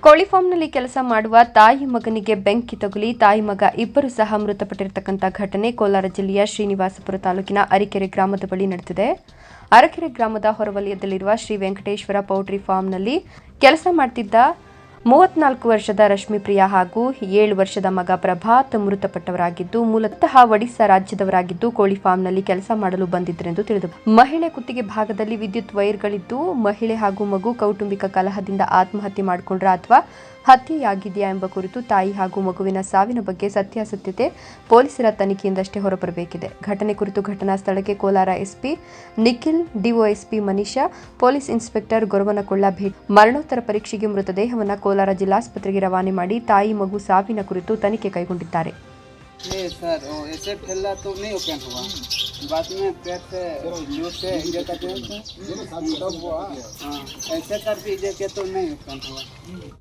ಕೋಳಿ ಫಾರ್ಮ್ನಲ್ಲಿ ಕೆಲಸ ಮಾಡುವ ತಾಯಿ ಮಗನಿಗೆ ಬೆಂಕಿ ತಗುಲಿ ತಾಯಿ ಮಗ ಇಬ್ಬರು ಸಹ ಮೃತಪಟ್ಟಿರತಕ್ಕಂಥ ಘಟನೆ ಕೋಲಾರ ಜಿಲ್ಲೆಯ ಶ್ರೀನಿವಾಸಪುರ ತಾಲೂಕಿನ ಅರಕೆರೆ ಗ್ರಾಮದ ಬಳಿ ನಡೆದಿದೆ. ಅರಕೆರೆ ಗ್ರಾಮದ ಹೊರವಲಯದಲ್ಲಿರುವ ಶ್ರೀ ವೆಂಕಟೇಶ್ವರ ಪೌಲ್ಟ್ರಿ ಫಾರ್ಮ್ನಲ್ಲಿ ಕೆಲಸ ಮಾಡುತ್ತಿದ್ದ 34 ವರ್ಷದ ರಶ್ಮಿ ಪ್ರಿಯಾ ಹಾಗೂ 7 ವರ್ಷದ ಮಗ ಪ್ರಭಾತ್ ಮೃತಪಟ್ಟವರಾಗಿದ್ದು, ಮೂಲತಃ ಒಡಿಶಾ ರಾಜ್ಯದವರಾಗಿದ್ದು ಕೋಳಿ ಫಾರ್ಮ್ನಲ್ಲಿ ಕೆಲಸ ಮಾಡಲು ಬಂದಿದ್ದರೆಂದು ತಿಳಿದು ಮಹಿಳೆ ಕುತ್ತಿಗೆ ಭಾಗದಲ್ಲಿ ವಿದ್ಯುತ್ ವೈರ್ಗಳಿದ್ದು, ಮಹಿಳೆ ಹಾಗೂ ಮಗು ಕೌಟುಂಬಿಕ ಕಲಹದಿಂದ ಆತ್ಮಹತ್ಯೆ ಮಾಡಿಕೊಂಡ್ರ ಅಥವಾ ಹತ್ಯೆಯಾಗಿದೆಯಾ ಎಂಬ ಕುರಿತು ತಾಯಿ ಹಾಗೂ ಮಗುವಿನ ಸಾವಿನ ಬಗ್ಗೆ ಸತ್ಯಾಸತ್ಯತೆ ಪೊಲೀಸರ ತನಿಖೆಯಿಂದಷ್ಟೇ ಹೊರಬರಬೇಕಿದೆ. ಘಟನೆ ಕುರಿತು ಘಟನಾ ಸ್ಥಳಕ್ಕೆ Kolar SP Nikhil, DOSP Manisha, police inspector Goravanakolla ಭೇಟಿ ಮರಣೋತ್ತರ ಪರೀಕ್ಷೆಗೆ ಮೃತದೇಹವನ್ನು ಕೋಲಾರ ಜಿಲ್ಲಾಸ್ಪತ್ರೆಗೆ ರವಾನೆ ಮಾಡಿ ತಾಯಿ ಮಗು ಸಾವಿನ ಕುರಿತು ತನಿಖೆ ಕೈಗೊಂಡಿದ್ದಾರೆ. सर ऐसे फैला तो नहीं ओपन हुआ, बाद में पेट से न्यूज से ये करते हैं ऐसे कर दीजिए कि तो नहीं ओपन हुआ.